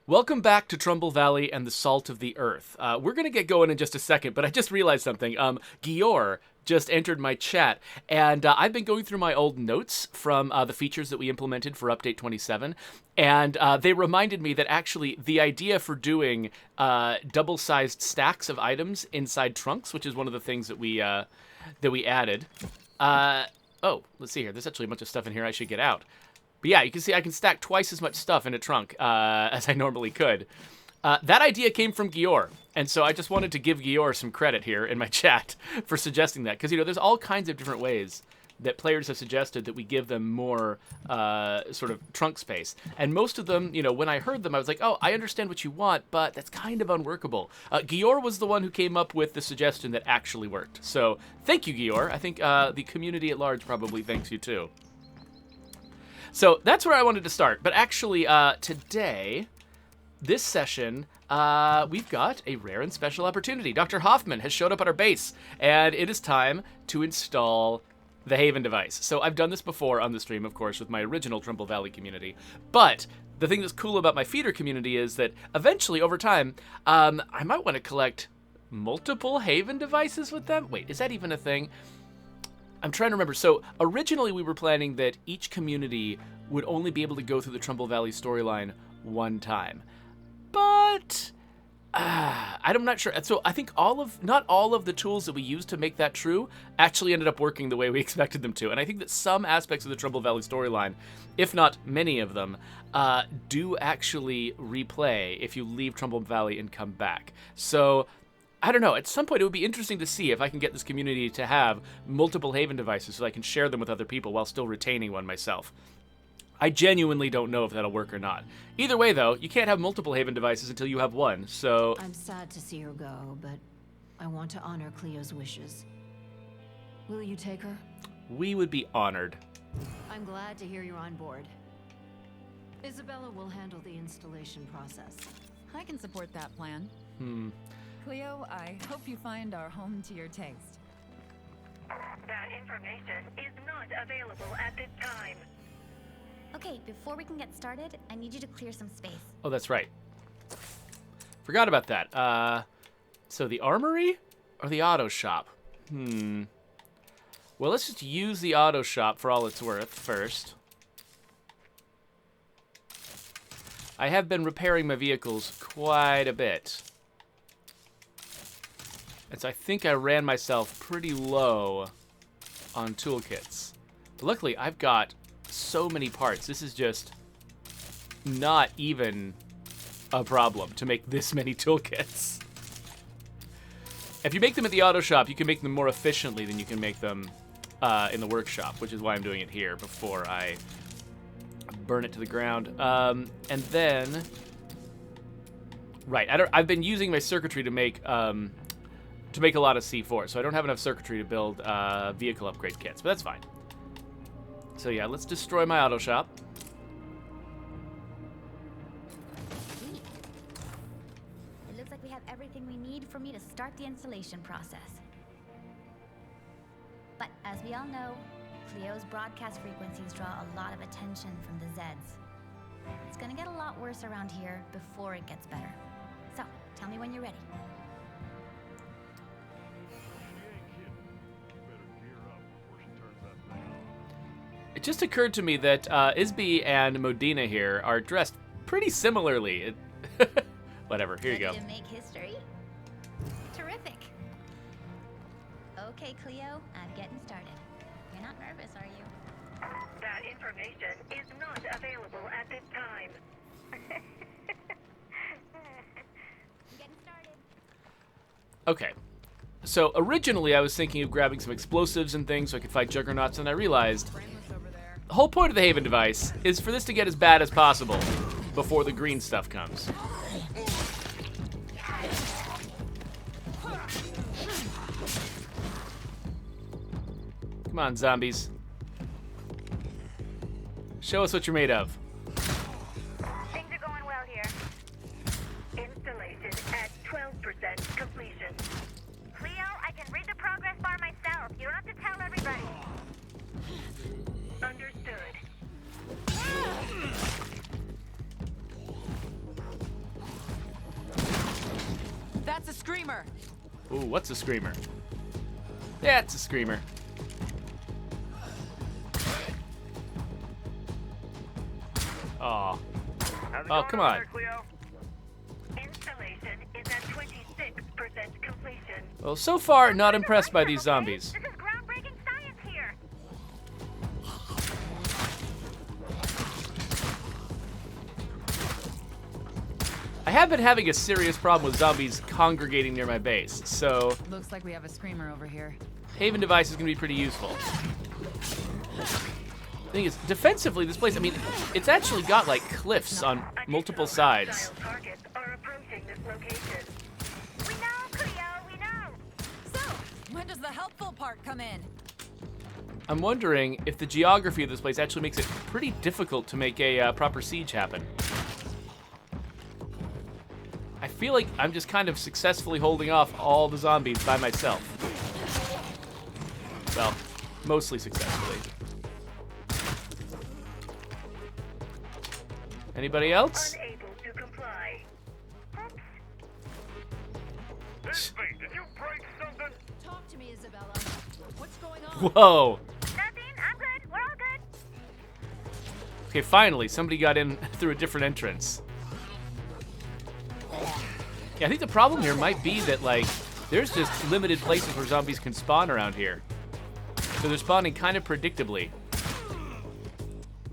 Welcome back to Trumbull Valley and the Salt of the Earth. We're going to get going in just a second, but I just realized something. Gior just entered my chat, and I've been going through my old notes from the features that we implemented for Update 27, and they reminded me that actually the idea for doing double-sized stacks of items inside trunks, which is one of the things that we added. Oh, let's see here. There's actually a bunch of stuff in here I should get out. But yeah, you can see I can stack twice as much stuff in a trunk as I normally could. That idea came from Gior, and so I just wanted to give Gior some credit here in my chat for suggesting that. Because, there's all kinds of different ways that players have suggested that we give them more sort of trunk space. And most of them, when I heard them, I was like, oh, I understand what you want, but that's kind of unworkable. Gior was the one who came up with the suggestion that actually worked. So thank you, Gior. I think the community at large probably thanks you too. So that's where I wanted to start. But actually, today, this session, we've got a rare and special opportunity. Dr. Hoffman has showed up at our base, and it is time to install the Haven device. So I've done this before on the stream, of course, with my original Trumbull Valley community. But the thing that's cool about my feeder community is that eventually, over time, I might want to collect multiple Haven devices with them. Wait, is that even a thing? I'm trying to remember. So originally we were planning that each community would only be able to go through the Trumbull Valley storyline one time. But I'm not sure. So I think not all of the tools that we used to make that true actually ended up working the way we expected them to. And I think that some aspects of the Trumbull Valley storyline, if not many of them, do actually replay if you leave Trumbull Valley and come back. So I don't know. At some point, it would be interesting to see if I can get this community to have multiple Haven devices so I can share them with other people while still retaining one myself. I genuinely don't know if that'll work or not. Either way, though, you can't have multiple Haven devices until you have one, so... I'm sad to see her go, but I want to honor Cleo's wishes. Will you take her? We would be honored. I'm glad to hear you're on board. Isabella will handle the installation process. I can support that plan. Cleo, I hope you find our home to your taste. That information is not available at this time. Okay, before we can get started, I need you to clear some space. Oh, that's right. Forgot about that. So the armory or the auto shop? Well, let's just use the auto shop for all it's worth first. I have been repairing my vehicles quite a bit. And so I think I ran myself pretty low on toolkits. But luckily, I've got so many parts. This is just not even a problem to make this many toolkits. If you make them at the auto shop, you can make them more efficiently than you can make them in the workshop, which is why I'm doing it here before I burn it to the ground. And then, right, I've been using my circuitry to make a lot of C4, so I don't have enough circuitry to build vehicle upgrade kits, but that's fine. So yeah, let's destroy my auto shop. Sweet. It looks like we have everything we need for me to start the installation process. But as we all know, Cleo's broadcast frequencies draw a lot of attention from the Zeds. It's gonna get a lot worse around here before it gets better. So, tell me when you're ready. It just occurred to me that Isby and Modena here are dressed pretty similarly. Whatever, here you go. Ready to make history? Terrific. Okay, Cleo, I'm getting started. You're not nervous, are you? That information is not available at this time. I'm getting started. Okay. So originally I was thinking of grabbing some explosives and things so I could fight juggernauts, and I realized the whole point of the Haven device is for this to get as bad as possible before the green stuff comes. Come on, zombies. Show us what you're made of. Things are going well here. Installation at 12% completion. Cleo, I can read the progress bar myself. You don't have to tell everybody. Understood. screamer. Ooh, what's a screamer? Yeah, it's a screamer. Oh. Oh, come on. Installation is at 26% completion. Well, so far, not impressed by these zombies. This is groundbreaking science here. I have been having a serious problem with zombies congregating near my base, so Looks like we have a screamer over here. Haven device is going to be pretty useful. The thing is, defensively, this place, I mean, it's actually got, like, cliffs on multiple sides. Targets are approaching this location. We know, Cleo, we know. So, when does the helpful part come in? I'm wondering if the geography of this place actually makes it pretty difficult to make a proper siege happen. I feel like I'm just kind of successfully holding off all the zombies by myself. Well, mostly successfully. Anybody else? Unable to comply. Hey, did you break something? Talk to me, Isabella. What's going on? Whoa! Nothing, I'm good. We're all good. Okay, finally, somebody got in through a different entrance. Yeah, I think the problem here might be that, like, there's just limited places where zombies can spawn around here. So they're spawning kind of predictably.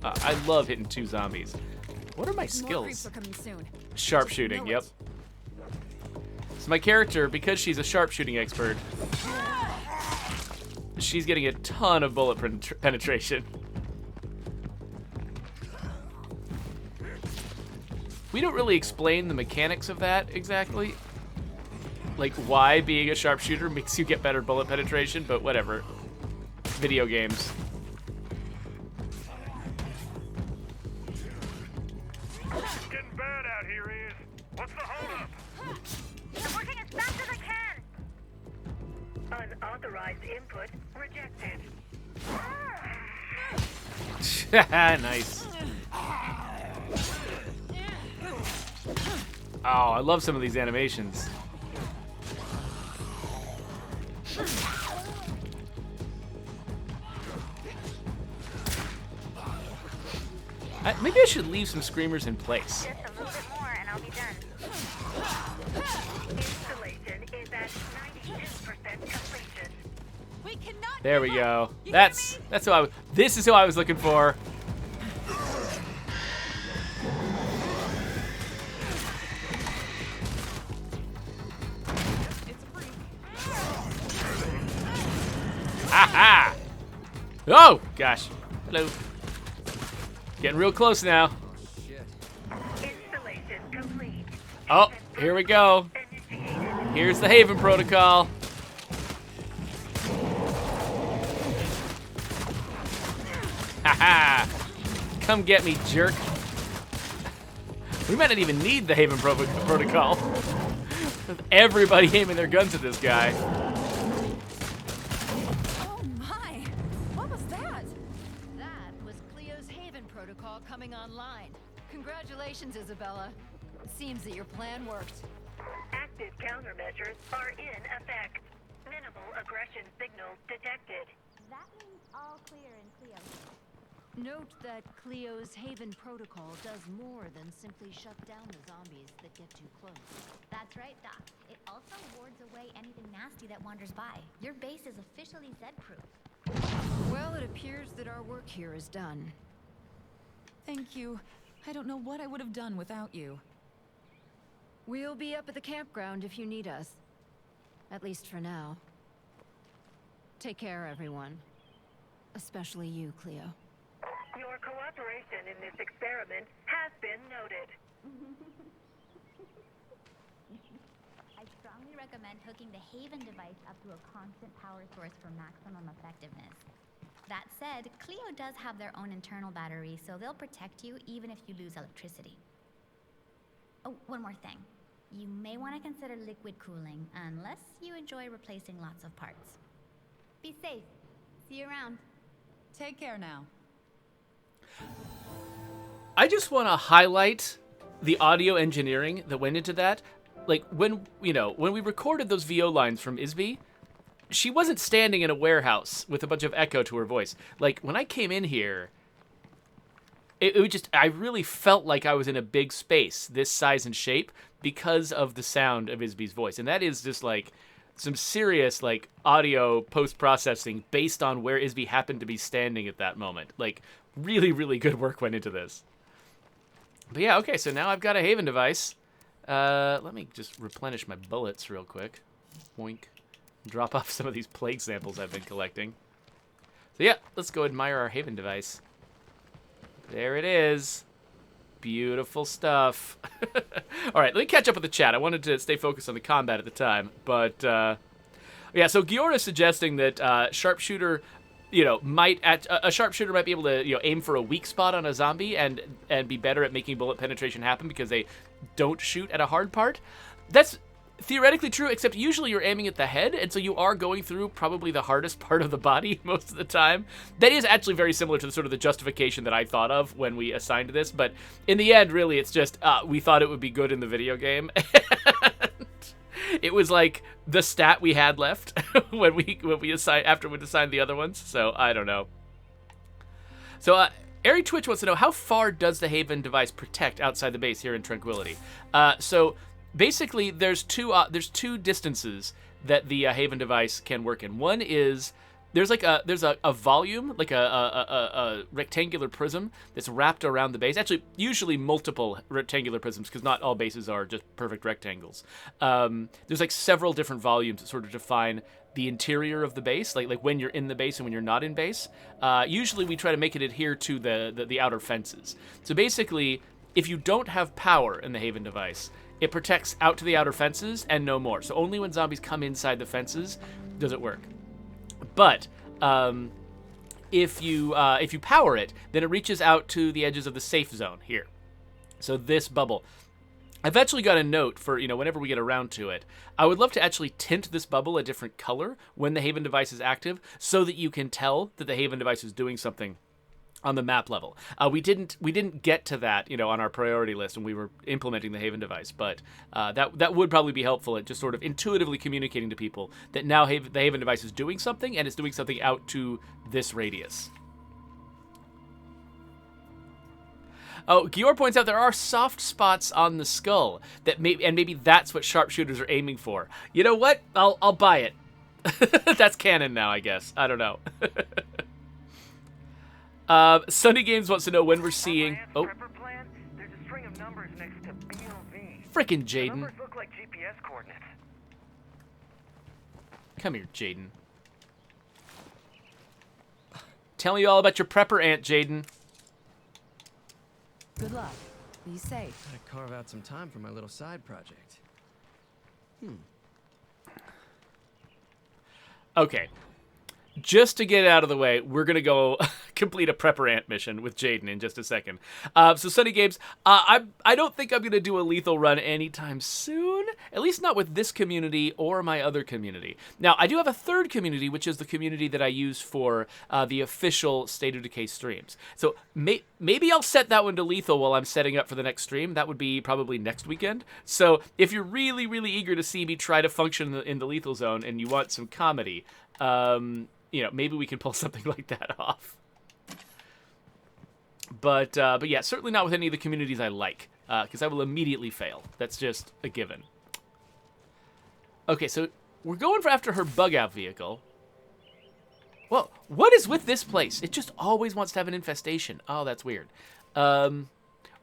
I love hitting 2 zombies. What are my More creeps skills? are coming soon. Sharpshooting, Know yep. it. So my character, because she's a sharpshooting expert, she's getting a ton of bullet penetration. We don't really explain the mechanics of that exactly. Like why being a sharpshooter makes you get better bullet penetration, but whatever. Video games. Getting bad out here is. What's the holdup? I'm working as fast as I can. Unauthorized input rejected. Nice. Oh, I love some of these animations. Maybe I should leave some screamers in place. Just a little bit more and I'll be done. Installation is at 92% completion. We cannot. There we give up. go. You That's hear me? who I was. This is who I was looking for. It's a freak. Aha! Oh gosh. Hello. Getting real close now. Installation complete. Oh, here we go. Initiated. Here's the Haven protocol. Haha! Come get me, jerk. We might not even need the Haven protocol. With everybody aiming their guns at this guy. Oh my! What was that? That was Cleo's Haven protocol coming online. Congratulations, Isabella. Seems that your plan worked. Active countermeasures are in effect. Minimal aggression signals detected. That means all clear in Cleo. Note that Cleo's Haven protocol does more than simply shut down the zombies that get too close. That's right, Doc. It also wards away anything nasty that wanders by. Your base is officially Zed-proof. Well, it appears that our work here is done. Thank you. I don't know what I would have done without you. We'll be up at the campground if you need us. At least for now. Take care, everyone. Especially you, Cleo. Your cooperation in this experiment has been noted. I strongly recommend hooking the Haven device up to a constant power source for maximum effectiveness. That said, Cleo does have their own internal battery, so they'll protect you even if you lose electricity. Oh, one more thing. You may want to consider liquid cooling, unless you enjoy replacing lots of parts. Be safe. See you around. Take care now. I just want to highlight the audio engineering that went into that. like, when we recorded those VO lines from Isby, she wasn't standing in a warehouse with a bunch of echo to her voice. Like, when I came in here, I really felt like I was in a big space, this size and shape, because of the sound of Isby's voice. And that is just, like, some serious, like, audio post-processing based on where Isby happened to be standing at that moment. Like, really, really good work went into this. But yeah, okay, so now I've got a Haven device. Let me just replenish my bullets real quick. Boink. Drop off some of these plague samples I've been collecting. So yeah, let's go admire our Haven device. There it is. Beautiful stuff. All right, let me catch up with the chat. I wanted to stay focused on the combat at the time. But, yeah, so Giora is suggesting that sharpshooter, a sharpshooter might be able to, aim for a weak spot on a zombie and be better at making bullet penetration happen because they don't shoot at a hard part. That's theoretically true, except usually you're aiming at the head, and so you are going through probably the hardest part of the body most of the time. That is actually very similar to the sort of the justification that I thought of when we assigned this, but in the end, really, it's just we thought it would be good in the video game. It was like the stat we had left when we assigned after we'd assigned the other ones. So I don't know. So Airy Twitch wants to know, how far does the Haven device protect outside the base here in Tranquility? So basically, there's two distances that the Haven device can work in. One is there's a volume, like a rectangular prism that's wrapped around the base. Actually, usually multiple rectangular prisms, because not all bases are just perfect rectangles. There's like several different volumes that sort of define the interior of the base, like when you're in the base and when you're not in base. Usually, we try to make it adhere to the outer fences. So basically, if you don't have power in the Haven device, it protects out to the outer fences and no more. So only when zombies come inside the fences does it work. But if you power it, then it reaches out to the edges of the safe zone here. So this bubble. I've actually got a note for, whenever we get around to it. I would love to actually tint this bubble a different color when the Haven device is active so that you can tell that the Haven device is doing something on the map level. We didn't get to that, on our priority list when we were implementing the Haven device, but that would probably be helpful at just sort of intuitively communicating to people that now the Haven device is doing something, and it's doing something out to this radius. Oh, Gior points out there are soft spots on the skull that maybe that's what sharpshooters are aiming for. You know what? I'll buy it. That's canon now, I guess. I don't know. Sunny Games wants to know when we're seeing. Oh, There's a string of numbers next to BOV. frickin' The Jaden. numbers look like GPS coordinates. Come here, Jaden. Tell me all about your prepper aunt, Jaden. Good luck. Be safe. Gotta carve out some time for my little side project. Okay. Just to get it out of the way, we're going to go complete a prepper ant mission with Jaden in just a second. So Sunny Games, I don't think I'm going to do a lethal run anytime soon, at least not with this community or my other community. Now, I do have a third community, which is the community that I use for the official State of Decay streams. So maybe I'll set that one to lethal while I'm setting up for the next stream. That would be probably next weekend. So if you're really, really eager to see me try to function in the lethal zone and you want some comedy, maybe we can pull something like that off. But yeah, certainly not with any of the communities I like, because I will immediately fail. That's just a given. Okay, so we're going after her bug-out vehicle. Well, what is with this place? It just always wants to have an infestation. Oh, that's weird. Well,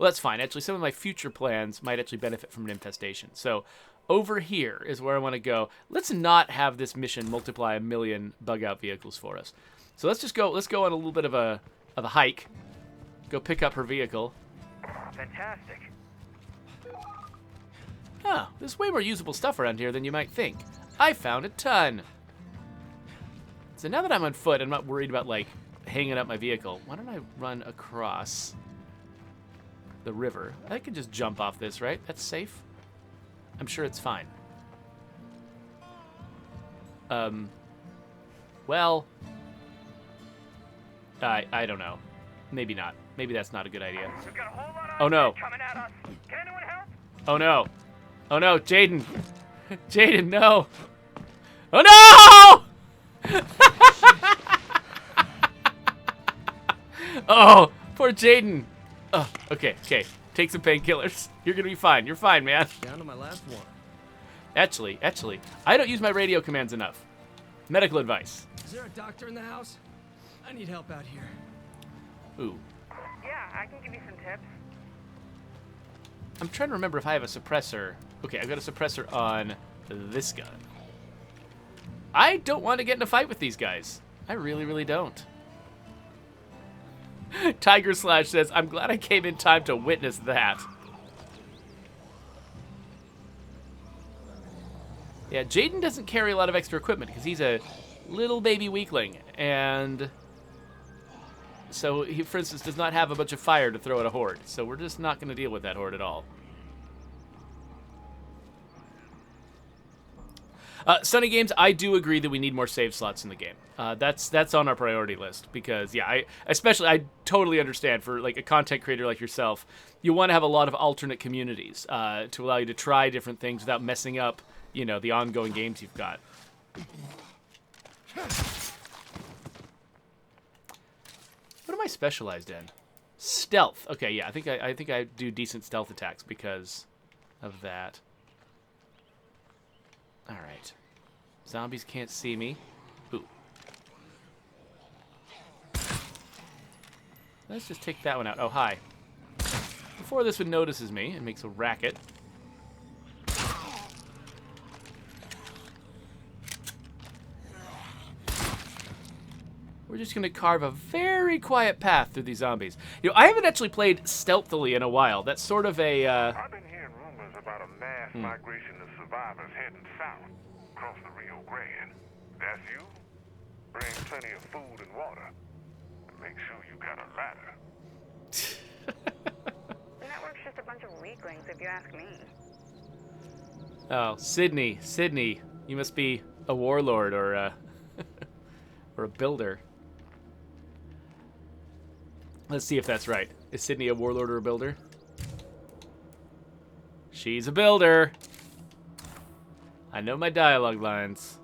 that's fine. Actually, some of my future plans might actually benefit from an infestation. So over here is where I want to go. Let's not have this mission multiply 1 million bug-out vehicles for us. So let's go on a little bit of a hike. Go pick up her vehicle. Fantastic. Huh, there's way more usable stuff around here than you might think. I found a ton. So now that I'm on foot, I'm not worried about, hanging up my vehicle. Why don't I run across the river? I can just jump off this, right? That's safe. I'm sure it's fine. Well, I don't know. Maybe not. Maybe that's not a good idea. We've got a whole lot of Oh no. coming at us. Can anyone help? Oh no. Oh no, Jaden. Jaden, no. Oh no! Oh, poor Jaden. Oh, okay. Take some painkillers. You're gonna be fine. You're fine, man. Down to my last one. Actually, I don't use my radio commands enough. Medical advice. Is there a doctor in the house? I need help out here. Ooh. Yeah, I can give you some tips. I'm trying to remember if I have a suppressor. Okay, I've got a suppressor on this gun. I don't want to get in a fight with these guys. I really, really don't. Tiger Slash says, I'm glad I came in time to witness that. Yeah, Jaden doesn't carry a lot of extra equipment because he's a little baby weakling. And so he, for instance, does not have a bunch of fire to throw at a horde. So we're just not going to deal with that horde at all. Sunny Games, I do agree that we need more save slots in the game. That's on our priority list because, yeah, I totally understand for like a content creator like yourself, you want to have a lot of alternate communities to allow you to try different things without messing up, you know, the ongoing games you've got. What am I specialized in? Stealth. Okay, yeah, I think I do decent stealth attacks because of that. All right. Zombies can't see me. Ooh. Let's just take that one out. Oh, hi. Before this one notices me and makes a racket. We're just going to carve a very quiet path through these zombies. You know, I haven't actually played stealthily in a while. That's sort of a... I've been hearing rumors about a mass migration of survivors heading south across the Rio Grande. That's you? Bring plenty of food and water. Make sure you got a ladder. The network's just a bunch of weaklings, if you ask me. Oh, Sydney, you must be a warlord or a, or a builder. Let's see if that's right. Is Sydney a warlord or a builder? She's a builder. I know my dialogue lines.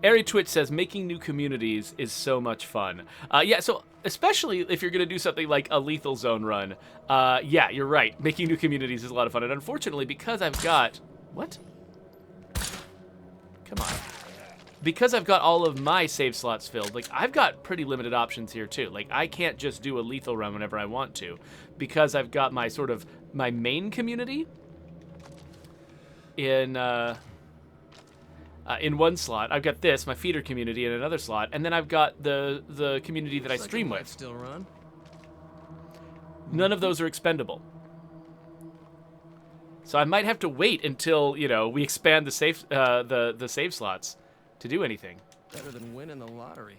Airy Twitch says, making new communities is so much fun. Yeah, so especially if you're going to do something like a Lethal Zone run, yeah, you're right. Making new communities is a lot of fun. And unfortunately, because I've got... What? Come on. Because I've got all of my save slots filled, like, I've got pretty limited options here, too. Like, I can't just do a lethal run whenever I want to. Because I've got my sort of... my main community in one slot. I've got this, my feeder community, in another slot, and then I've got the community that I stream with. Still run. None of those are expendable. So I might have to wait until, you know, we expand the save slots to do anything. Better than winning the lottery.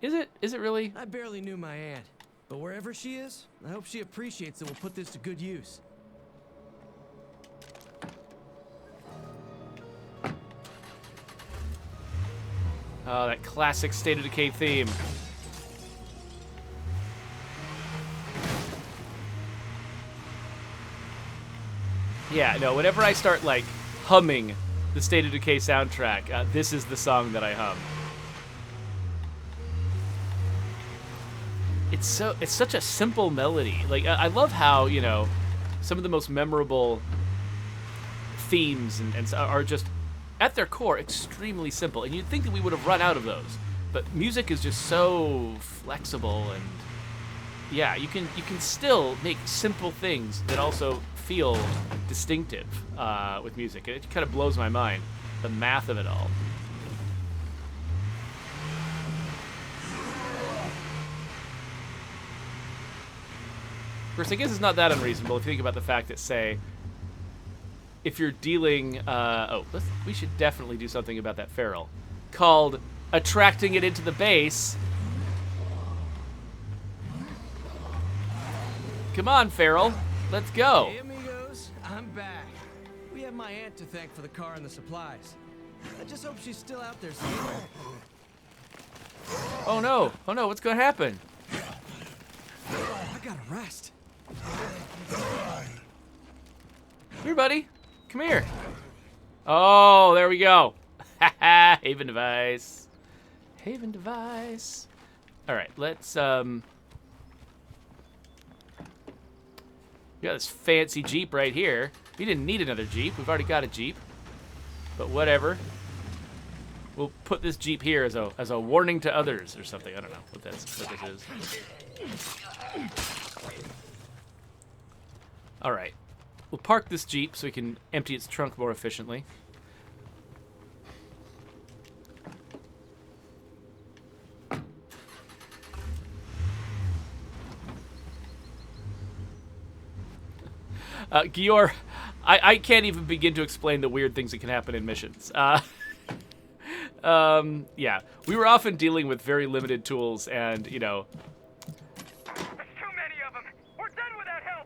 Is it? Is it really? I barely knew my aunt, but wherever she is, I hope she appreciates that we'll put this to good use. Oh, that classic State of Decay theme. Yeah, no, whenever I start, like, humming the State of Decay soundtrack, this is the song that I hum. It's such a simple melody. Like, I love how, you know, some of the most memorable themes and are just, at their core, extremely simple. And you'd think that we would have run out of those. But music is just so flexible, and yeah, you can still make simple things that also feel distinctive with music. It kind of blows my mind, the math of it all. Of course, I guess it's not that unreasonable if you think about the fact that, say, if you're dealing... we should definitely do something about that feral. Called attracting it into the base. Come on, feral. Let's go. Hey, amigos. I'm back. We have my aunt to thank for the car and the supplies. I just hope she's still out there somewhere. Oh, no. Oh, no. What's going to happen? I gotta rest. Here, buddy. Come here. Oh, there we go. Haven device. Haven device. All right, let's we got this fancy Jeep right here. We didn't need another Jeep. We've already got a Jeep. But whatever. We'll put this Jeep here as a warning to others or something. I don't know what this is. All right. We'll park this Jeep so we can empty its trunk more efficiently. Gior, I can't even begin to explain the weird things that can happen in missions. Yeah, we were often dealing with very limited tools and, you know... There's too many of them. We're done without help.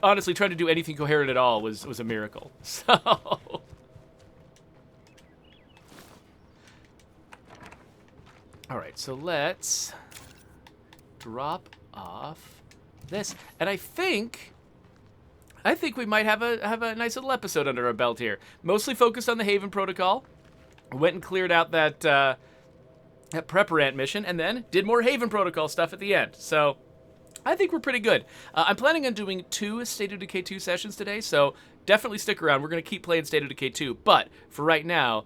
Honestly, trying to do anything coherent at all was a miracle. So... Alright, so let's drop off this. And I think we might have a nice little episode under our belt here. Mostly focused on the Haven Protocol. Went and cleared out that Preparant mission, and then did more Haven Protocol stuff at the end. So I think we're pretty good. I'm planning on doing 2 State of Decay 2 sessions today, so definitely stick around. We're going to keep playing State of Decay 2, but for right now,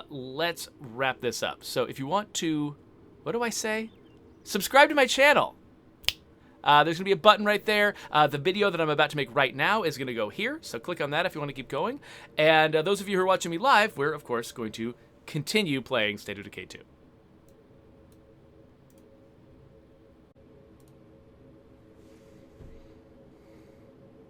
let's wrap this up. So if you want to, what do I say? Subscribe to my channel. There's going to be a button right there. The video that I'm about to make right now is going to go here, so click on that if you want to keep going. And those of you who are watching me live, we're, of course, going to continue playing State of Decay 2.